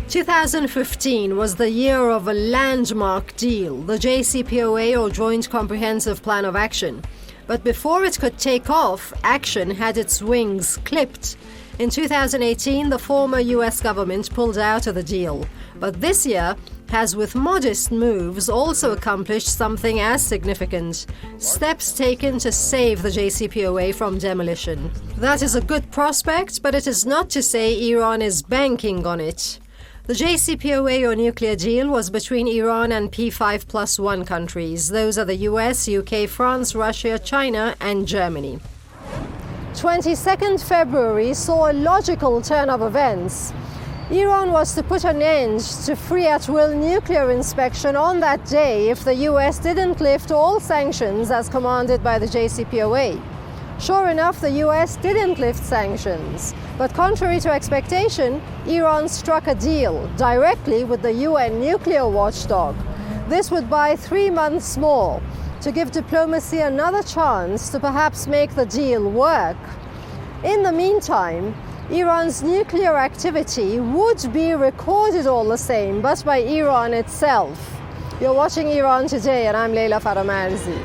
2015 was the year of a landmark deal, the JCPOA, or Joint Comprehensive Plan of Action. But before it could take off, action had its wings clipped. In 2018, the former US government pulled out of the deal. But this year has, with modest moves, also accomplished something as significant: steps taken to save the JCPOA from demolition. That is a good prospect, but it is not to say Iran is banking on it. The JCPOA, or nuclear deal, was between Iran and P5+1 countries. Those are the US, UK, France, Russia, China, and Germany. 22nd February saw a logical turn of events. Iran was to put an end to free at-will nuclear inspection on that day if the US didn't lift all sanctions as commanded by the JCPOA. Sure enough, the US didn't lift sanctions. But contrary to expectation, Iran struck a deal directly with the UN nuclear watchdog. This would buy 3 months more to give diplomacy another chance to perhaps make the deal work. In the meantime, Iran's nuclear activity would be recorded all the same, but by Iran itself. You're watching Iran Today, and I'm Leila Faramarzi.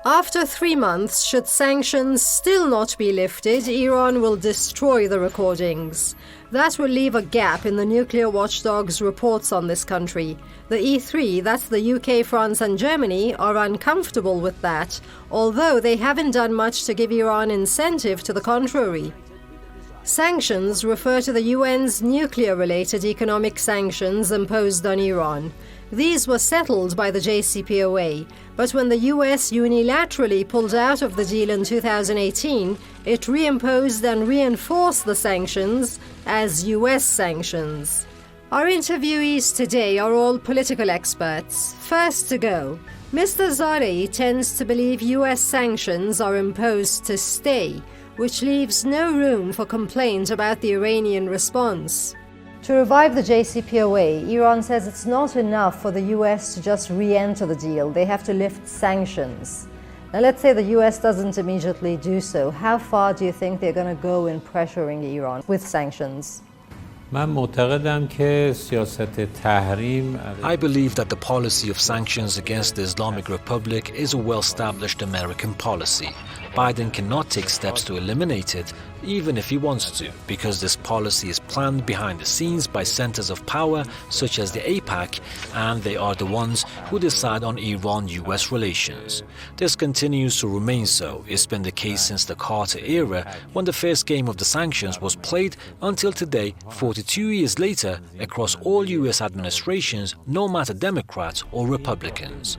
After 3 months, should sanctions still not be lifted, Iran will destroy the recordings. That will leave a gap in the nuclear watchdog's reports on this country. The E3, that's the UK, France and Germany, are uncomfortable with that, although they haven't done much to give Iran incentive to the contrary. Sanctions refer to the UN's nuclear-related economic sanctions imposed on Iran. These were settled by the JCPOA, but when the US unilaterally pulled out of the deal in 2018, it reimposed and reinforced the sanctions as US sanctions. Our interviewees today are all political experts. First to go, Mr. Zarei tends to believe US sanctions are imposed to stay, which leaves no room for complaint about the Iranian response. To revive the JCPOA, Iran says it's not enough for the US to just re-enter the deal. They have to lift sanctions. Now let's say the US doesn't immediately do so. How far do you think they're going to go in pressuring Iran with sanctions? I believe that the policy of sanctions against the Islamic Republic is a well-established American policy. Biden cannot take steps to eliminate it, even if he wants to, because this policy is planned behind the scenes by centers of power such as the APAC, and they are the ones who decide on Iran-US relations. This continues to remain so. It's been the case since the Carter era, when the first game of the sanctions was played, until today, 42 years later, across all US administrations, no matter Democrats or Republicans.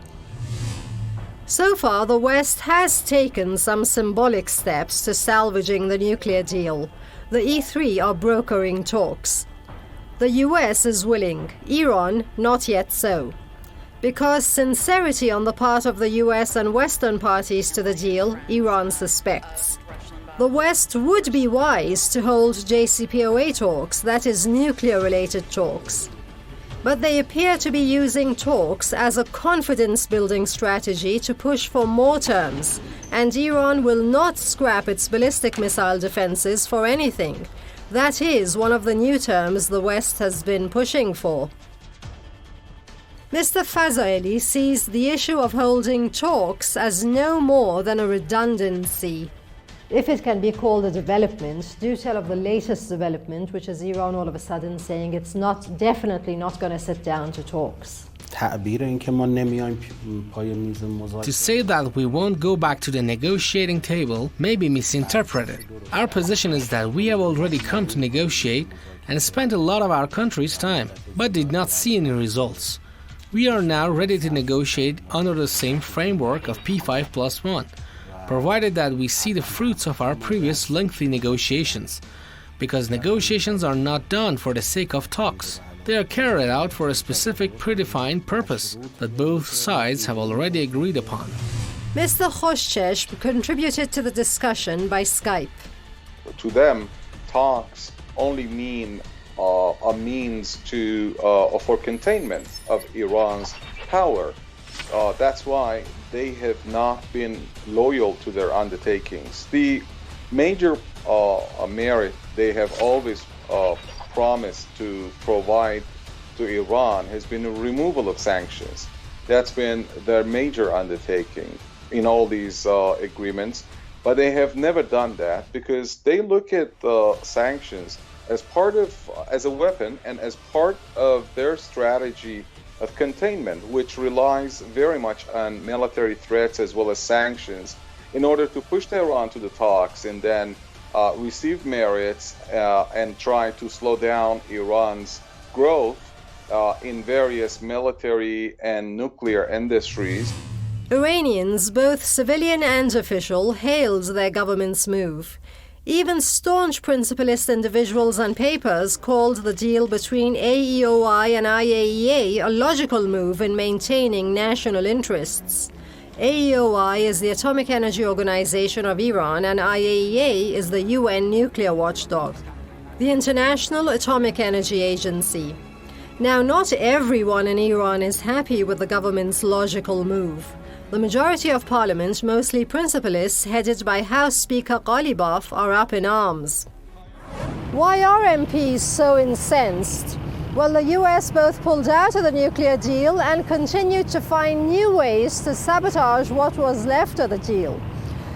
So far, the West has taken some symbolic steps to salvaging the nuclear deal. The E3 are brokering talks. The US is willing, Iran not yet so. Because sincerity on the part of the US and Western parties to the deal, Iran suspects. The West would be wise to hold JCPOA talks, that is, nuclear-related talks. But they appear to be using talks as a confidence-building strategy to push for more terms, and Iran will not scrap its ballistic missile defenses for anything. That is one of the new terms the West has been pushing for. Mr. Fazaeli sees the issue of holding talks as no more than a redundancy. If it can be called a development, do tell of the latest development, which is Iran all of a sudden saying it's definitely not going to sit down to talks. To say that we won't go back to the negotiating table may be misinterpreted. Our position is that we have already come to negotiate and spent a lot of our country's time, but did not see any results. We are now ready to negotiate under the same framework of P5+1. Provided that we see the fruits of our previous lengthy negotiations, because negotiations are not done for the sake of talks. They are carried out for a specific predefined purpose that both sides have already agreed upon. Mr. Khoshcheshm contributed to the discussion by Skype. To them, talks only mean a means for containment of Iran's power. That's why they have not been loyal to their undertakings. The major merit they have always promised to provide to Iran has been a removal of sanctions. That's been their major undertaking in all these agreements. But they have never done that because they look at sanctions as a weapon and as part of their strategy of containment, which relies very much on military threats as well as sanctions in order to push Tehran to the talks and then receive merits and try to slow down Iran's growth in various military and nuclear industries. Iranians, both civilian and official, hailed their government's move. Even staunch principalist individuals on papers called the deal between AEOI and IAEA a logical move in maintaining national interests. AEOI is the Atomic Energy Organization of Iran and IAEA is the UN nuclear watchdog, the International Atomic Energy Agency. Now, not everyone in Iran is happy with the government's logical move. The majority of parliament, mostly principalists headed by House Speaker Ghalibaf, are up in arms. Why are MPs so incensed? Well, the US both pulled out of the nuclear deal and continued to find new ways to sabotage what was left of the deal.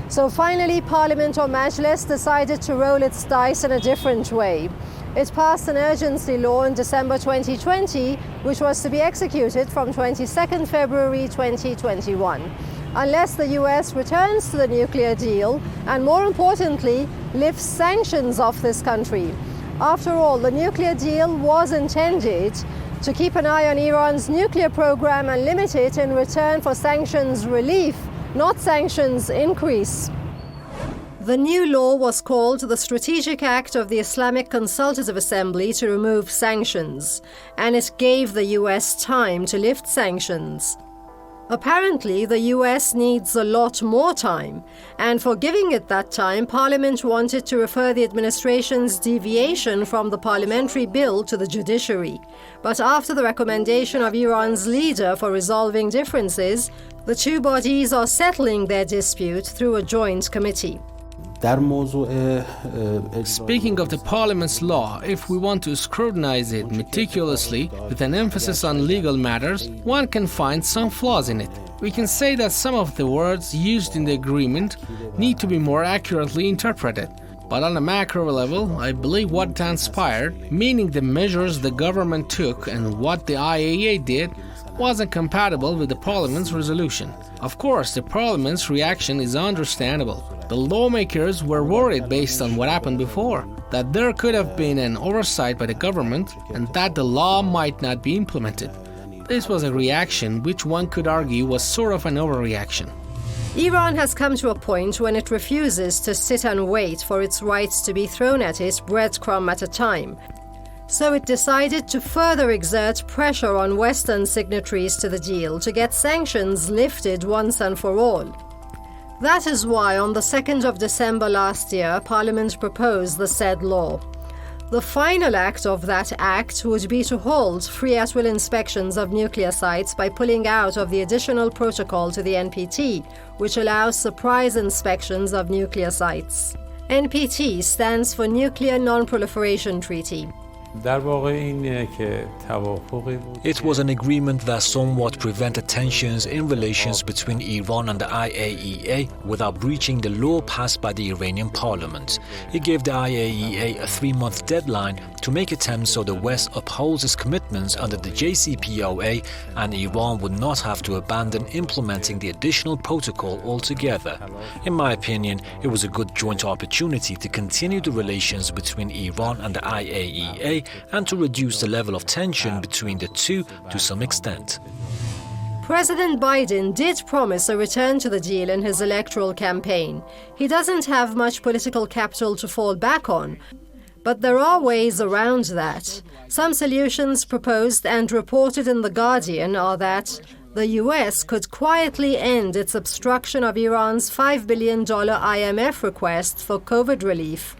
So finally, Parliament or Majlis decided to roll its dice in a different way. It passed an urgency law in December 2020, which was to be executed from 22nd February 2021, unless the US returns to the nuclear deal and, more importantly, lifts sanctions off this country. After all, the nuclear deal was intended to keep an eye on Iran's nuclear program and limit it in return for sanctions relief, not sanctions increase. The new law was called the Strategic Act of the Islamic Consultative Assembly to remove sanctions, and it gave the US time to lift sanctions. Apparently, the US needs a lot more time, and for giving it that time, Parliament wanted to refer the administration's deviation from the parliamentary bill to the judiciary. But after the recommendation of Iran's leader for resolving differences, the two bodies are settling their dispute through a joint committee. Speaking of the Parliament's law, if we want to scrutinize it meticulously with an emphasis on legal matters, one can find some flaws in it. We can say that some of the words used in the agreement need to be more accurately interpreted. But on a macro level, I believe what transpired, meaning the measures the government took and what the IAEA did, wasn't compatible with the Parliament's resolution. Of course, the Parliament's reaction is understandable. The lawmakers were worried based on what happened before, that there could have been an oversight by the government and that the law might not be implemented. This was a reaction which one could argue was sort of an overreaction. Iran has come to a point when it refuses to sit and wait for its rights to be thrown at it breadcrumb at a time. So it decided to further exert pressure on Western signatories to the deal to get sanctions lifted once and for all. That is why on the 2nd of December last year, Parliament proposed the said law. The final act of that act would be to halt free-at-will inspections of nuclear sites by pulling out of the additional protocol to the NPT, which allows surprise inspections of nuclear sites. NPT stands for Nuclear Non-Proliferation Treaty. It was an agreement that somewhat prevented tensions in relations between Iran and the IAEA without breaching the law passed by the Iranian parliament. It gave the IAEA a 3-month deadline to make attempts so the West upholds its commitments under the JCPOA and Iran would not have to abandon implementing the additional protocol altogether. In my opinion, it was a good joint opportunity to continue the relations between Iran and the IAEA and to reduce the level of tension between the two to some extent. President Biden did promise a return to the deal in his electoral campaign. He doesn't have much political capital to fall back on, but there are ways around that. Some solutions proposed and reported in The Guardian are that the US could quietly end its obstruction of Iran's $5 billion IMF request for COVID relief,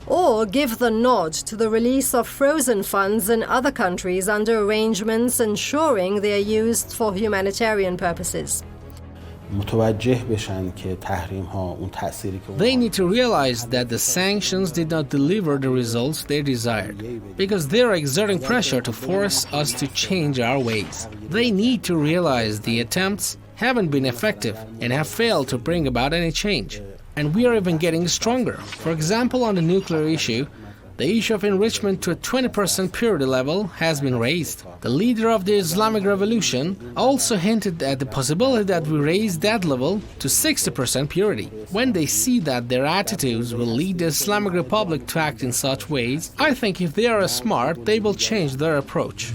or give the nod to the release of frozen funds in other countries under arrangements ensuring they are used for humanitarian purposes. They need to realize that the sanctions did not deliver the results they desired, because they are exerting pressure to force us to change our ways. They need to realize the attempts haven't been effective and have failed to bring about any change. And we are even getting stronger. For example, on the nuclear issue, the issue of enrichment to a 20% purity level has been raised. The leader of the Islamic Revolution also hinted at the possibility that we raise that level to 60% purity. When they see that their attitudes will lead the Islamic Republic to act in such ways, I think if they are smart, they will change their approach.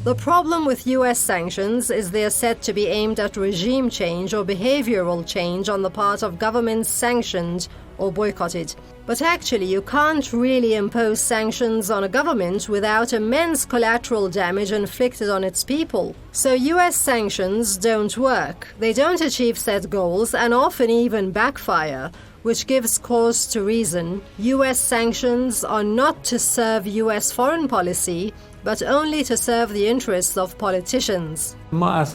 The problem with US sanctions is they are said to be aimed at regime change or behavioral change on the part of governments sanctioned or boycotted. But actually, you can't really impose sanctions on a government without immense collateral damage inflicted on its people. So US sanctions don't work. They don't achieve set goals and often even backfire, which gives cause to reason US sanctions are not to serve US foreign policy, but only to serve the interests of politicians. I'm not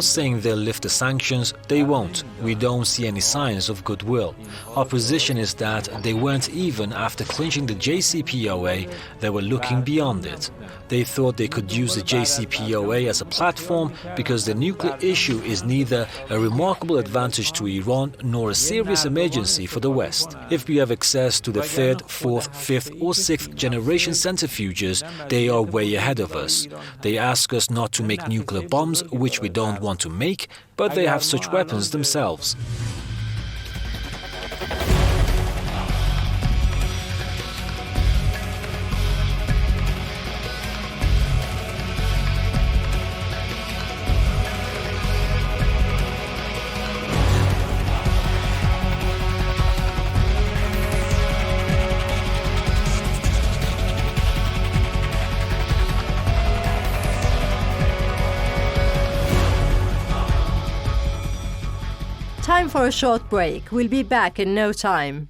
saying they'll lift the sanctions, they won't. We don't see any signs of goodwill. Our position is that they weren't even after clinching the JCPOA, they were looking beyond it. They thought they could use the JCPOA as a platform because the nuclear issue is neither a remarkable advantage to Iran nor a serious emergency for the West. If we have access to the third, fourth, fifth or sixth generation centrifuges, they are way ahead of us. They ask us not to make nuclear bombs, which we don't want to make, but they have such weapons themselves. Time for a short break. We'll be back in no time.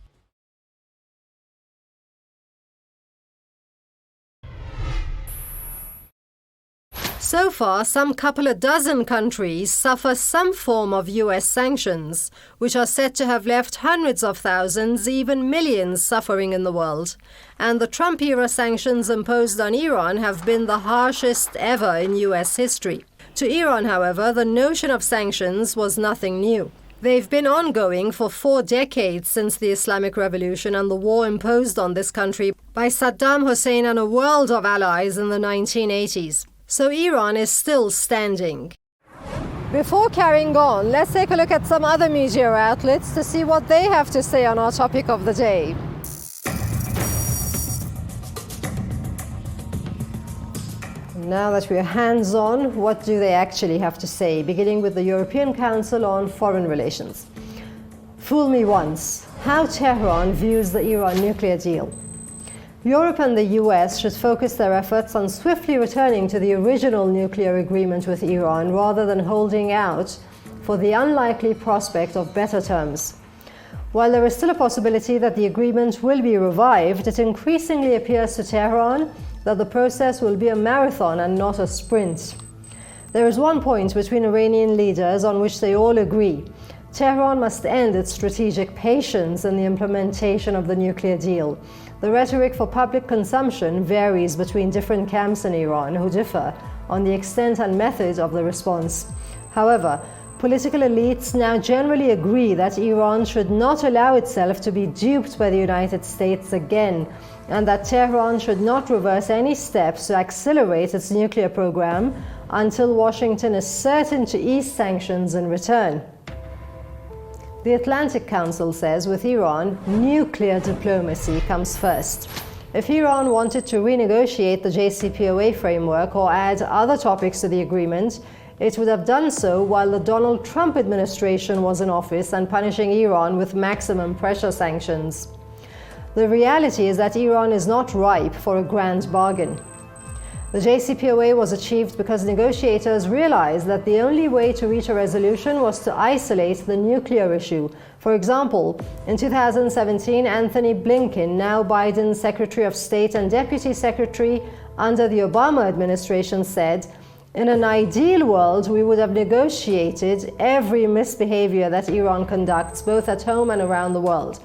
So far, some couple of dozen countries suffer some form of US sanctions, which are said to have left hundreds of thousands, even millions, suffering in the world. And the Trump-era sanctions imposed on Iran have been the harshest ever in US history. To Iran, however, the notion of sanctions was nothing new. They've been ongoing for 4 decades since the Islamic Revolution and the war imposed on this country by Saddam Hussein and a world of allies in the 1980s. So Iran is still standing. Before carrying on, let's take a look at some other media outlets to see what they have to say on our topic of the day. Now that we're hands-on, what do they actually have to say? Beginning with the European Council on Foreign Relations. Fool me once. How Tehran views the Iran nuclear deal. Europe and the US should focus their efforts on swiftly returning to the original nuclear agreement with Iran rather than holding out for the unlikely prospect of better terms. While there is still a possibility that the agreement will be revived, it increasingly appears to Tehran that the process will be a marathon and not a sprint. There is one point between Iranian leaders on which they all agree. Tehran must end its strategic patience in the implementation of the nuclear deal. The rhetoric for public consumption varies between different camps in Iran who differ on the extent and method of the response. However, political elites now generally agree that Iran should not allow itself to be duped by the United States again, and that Tehran should not reverse any steps to accelerate its nuclear program until Washington is certain to ease sanctions in return. The Atlantic Council says with Iran, nuclear diplomacy comes first. If Iran wanted to renegotiate the JCPOA framework or add other topics to the agreement, it would have done so while the Donald Trump administration was in office and punishing Iran with maximum pressure sanctions. The reality is that Iran is not ripe for a grand bargain. The JCPOA was achieved because negotiators realized that the only way to reach a resolution was to isolate the nuclear issue. For example, in 2017, Anthony Blinken, now Biden's Secretary of State and Deputy Secretary under the Obama administration, said, "In an ideal world, we would have negotiated every misbehavior that Iran conducts, both at home and around the world.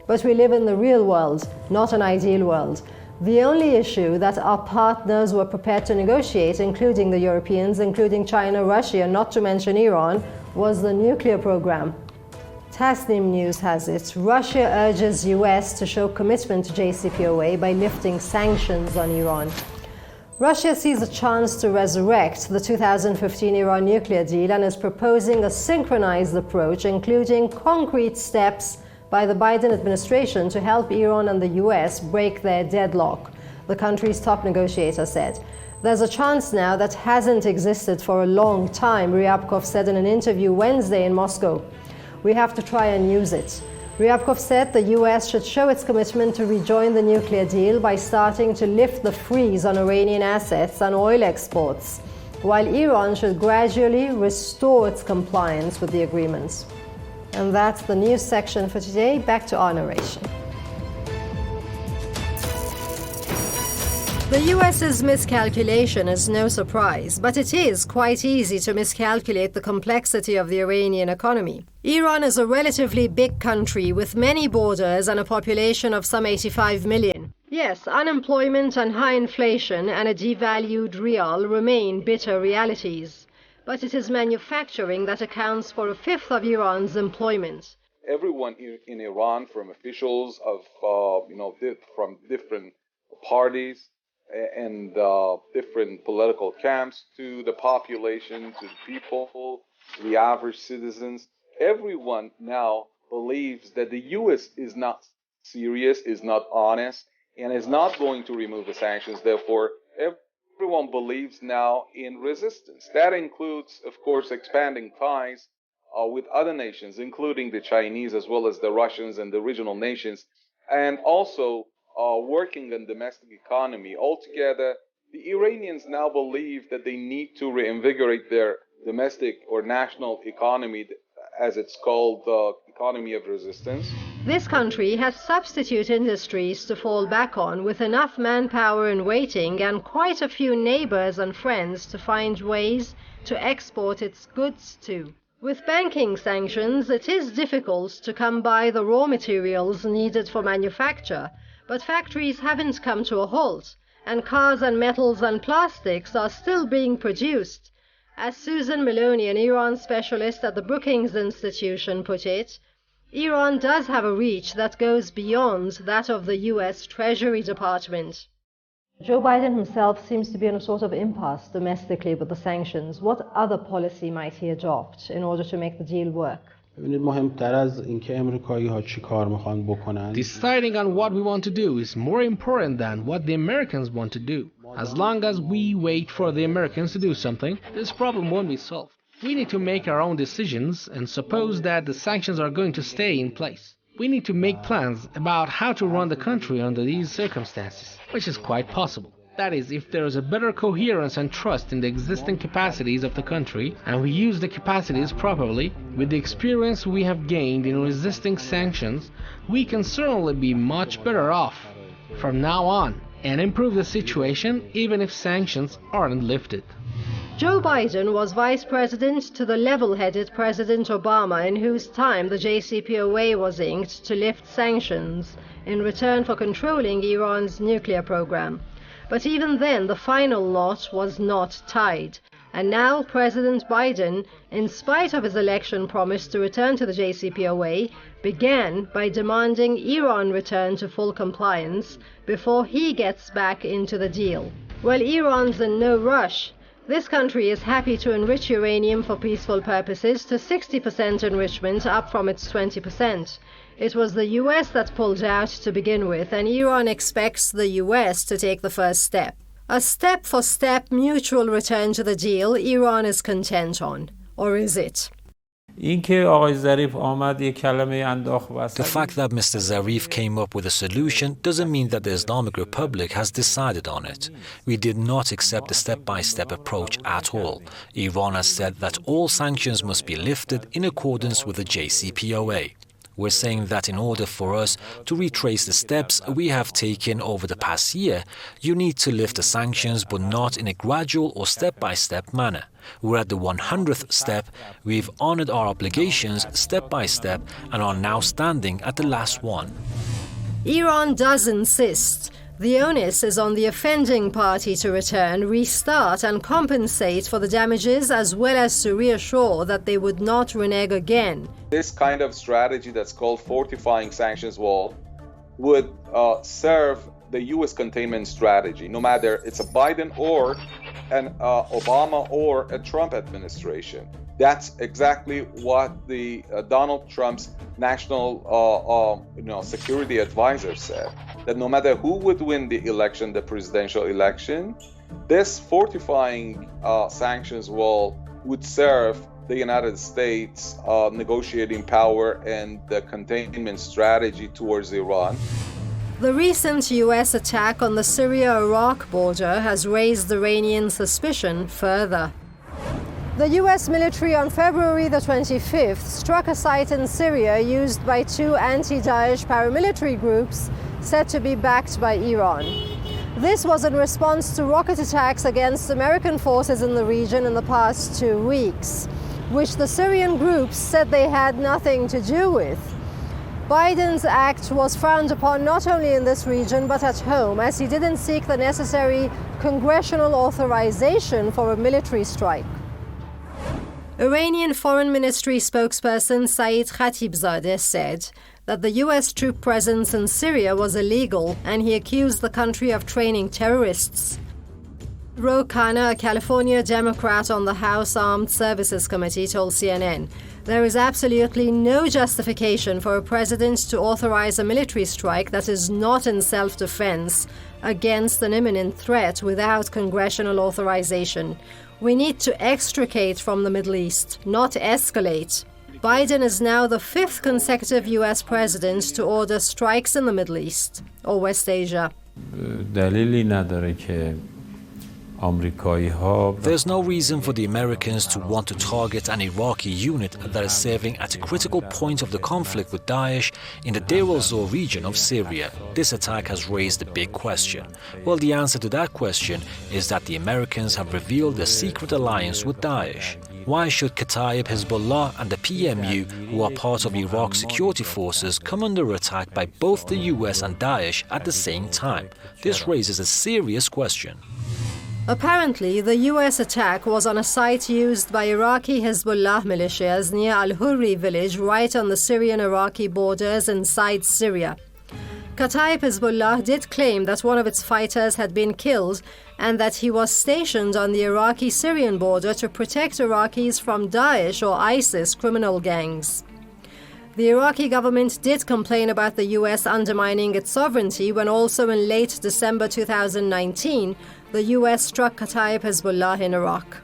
But we live in the real world, not an ideal world. The only issue that our partners were prepared to negotiate, including the Europeans, including China, Russia, not to mention Iran, was the nuclear program." Tasnim News has it. Russia urges US to show commitment to JCPOA by lifting sanctions on Iran. Russia sees a chance to resurrect the 2015 Iran nuclear deal and is proposing a synchronized approach, including concrete steps by the Biden administration to help Iran and the US break their deadlock, the country's top negotiator said. "There's a chance now that hasn't existed for a long time," Ryabkov said in an interview Wednesday in Moscow. "We have to try and use it." Ryabkov said the US should show its commitment to rejoin the nuclear deal by starting to lift the freeze on Iranian assets and oil exports, while Iran should gradually restore its compliance with the agreements. And that's the news section for today. Back to our narration. The US's miscalculation is no surprise, but it is quite easy to miscalculate the complexity of the Iranian economy. Iran is a relatively big country with many borders and a population of some 85 million. Yes, unemployment and high inflation and a devalued rial remain bitter realities. But it is manufacturing that accounts for a fifth of Iran's employment. Everyone in Iran, from officials from different parties and different political camps, to the population, to the people, the average citizens, everyone now believes that the U.S. is not serious, is not honest, and is not going to remove the sanctions. Therefore, everyone believes now in resistance. That includes, of course, expanding ties with other nations, including the Chinese as well as the Russians and the regional nations, and also working on domestic economy. Altogether, the Iranians now believe that they need to reinvigorate their domestic or national economy, as it's called, the economy of resistance. This country has substitute industries to fall back on, with enough manpower in waiting and quite a few neighbors and friends to find ways to export its goods to. With banking sanctions, it is difficult to come by the raw materials needed for manufacture, but factories haven't come to a halt, and cars and metals and plastics are still being produced. As Susan Maloney, an Iran specialist at the Brookings Institution, put it, Iran does have a reach that goes beyond that of the US Treasury Department. Joe Biden himself seems to be in a sort of impasse domestically with the sanctions. What other policy might he adopt in order to make the deal work? Deciding on what we want to do is more important than what the Americans want to do. As long as we wait for the Americans to do something, this problem won't be solved. We need to make our own decisions and suppose that the sanctions are going to stay in place. We need to make plans about how to run the country under these circumstances, which is quite possible. That is, if there is a better coherence and trust in the existing capacities of the country, and we use the capacities properly, with the experience we have gained in resisting sanctions, we can certainly be much better off from now on and improve the situation even if sanctions aren't lifted. Joe Biden was vice president to the level-headed President Obama, in whose time the JCPOA was inked to lift sanctions in return for controlling Iran's nuclear program. But even then, the final knot was not tied. And now President Biden, in spite of his election promise to return to the JCPOA, began by demanding Iran return to full compliance before he gets back into the deal. Well, Iran's in no rush. This country is happy to enrich uranium for peaceful purposes to 60% enrichment, up from its 20%. It was the US that pulled out to begin with, and Iran expects the US to take the first step. A step-for-step mutual return to the deal Iran is content on. Or is it? The fact that Mr. Zarif came up with a solution doesn't mean that the Islamic Republic has decided on it. We did not accept the step-by-step approach at all. Iran has said that all sanctions must be lifted in accordance with the JCPOA. We're saying that in order for us to retrace the steps we have taken over the past year, you need to lift the sanctions, but not in a gradual or step-by-step manner. We're at the 100th step, we've honored our obligations step by step and are now standing at the last one. Iran does insist the onus is on the offending party to return, restart and compensate for the damages, as well as to reassure that they would not renege again. This kind of strategy that's called fortifying sanctions wall would serve the U.S. containment strategy, no matter it's a Biden or an Obama or a Trump administration. That's exactly what the Donald Trump's national security advisor said, that no matter who would win the election, the presidential election, this fortifying sanctions wall would serve the United States negotiating power and the containment strategy towards Iran. The recent U.S. attack on the Syria-Iraq border has raised Iranian suspicion further. The U.S. military on February the 25th struck a site in Syria used by two anti-Daesh paramilitary groups said to be backed by Iran. This was in response to rocket attacks against American forces in the region in the past 2 weeks, which the Syrian groups said they had nothing to do with. Biden's act was frowned upon not only in this region but at home, as he didn't seek the necessary congressional authorization for a military strike. Iranian Foreign Ministry spokesperson Saeed Khatibzadeh said that the U.S. troop presence in Syria was illegal, and he accused the country of training terrorists. Ro Khanna, a California Democrat on the House Armed Services Committee, told CNN, "There is absolutely no justification for a president to authorize a military strike that is not in self-defense against an imminent threat without congressional authorization. We need to extricate from the Middle East, not escalate." Biden is now the fifth consecutive U.S. president to order strikes in the Middle East or West Asia. There's no reason for the Americans to want to target an Iraqi unit that is serving at a critical point of the conflict with Daesh in the Deir el-Zor region of Syria. This attack has raised a big question. Well, the answer to that question is that the Americans have revealed a secret alliance with Daesh. Why should Kataib Hezbollah and the PMU, who are part of Iraq's security forces, come under attack by both the US and Daesh at the same time? This raises a serious question. Apparently, the U.S. attack was on a site used by Iraqi Hezbollah militias near Al-Hurri village right on the Syrian-Iraqi borders inside Syria. Kataib Hezbollah did claim that one of its fighters had been killed and that he was stationed on the Iraqi-Syrian border to protect Iraqis from Daesh or ISIS criminal gangs. The Iraqi government did complain about the U.S. undermining its sovereignty when also in late December 2019, the U.S. struck Kataib Hezbollah in Iraq.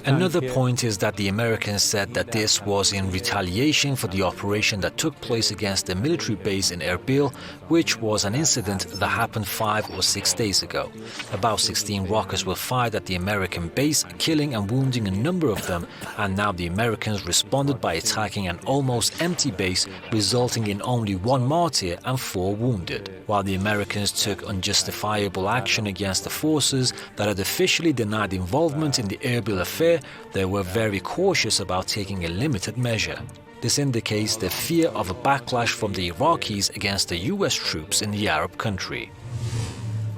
Another point is that the Americans said that this was in retaliation for the operation that took place against the military base in Erbil, which was an incident that happened 5 or 6 days ago. About 16 rockets were fired at the American base, killing and wounding a number of them, and now the Americans responded by attacking an almost empty base, resulting in only 1 martyr and 4 wounded. While the Americans took unjustifiable action against the forces that had officially denied involvement in the Erbil affair, they were very cautious about taking a limited measure. This indicates the fear of a backlash from the Iraqis against the US troops in the Arab country.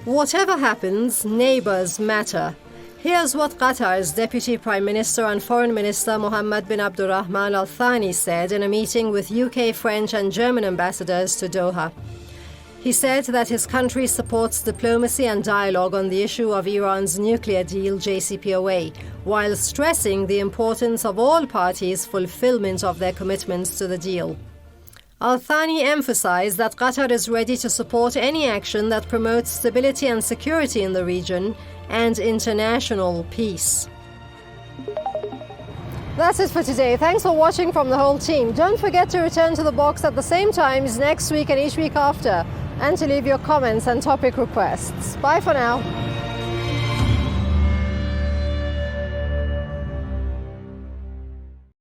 Whatever happens, neighbors matter. Here's what Qatar's Deputy Prime Minister and Foreign Minister Mohammed bin Abdulrahman Al Thani said in a meeting with UK, French and German ambassadors to Doha. He said that his country supports diplomacy and dialogue on the issue of Iran's nuclear deal, JCPOA, while stressing the importance of all parties' fulfillment of their commitments to the deal. Al Thani emphasized that Qatar is ready to support any action that promotes stability and security in the region and international peace. That's it for today. Thanks for watching from the whole team. Don't forget to return to the box at the same times next week and each week after, and to leave your comments and topic requests. Bye for now.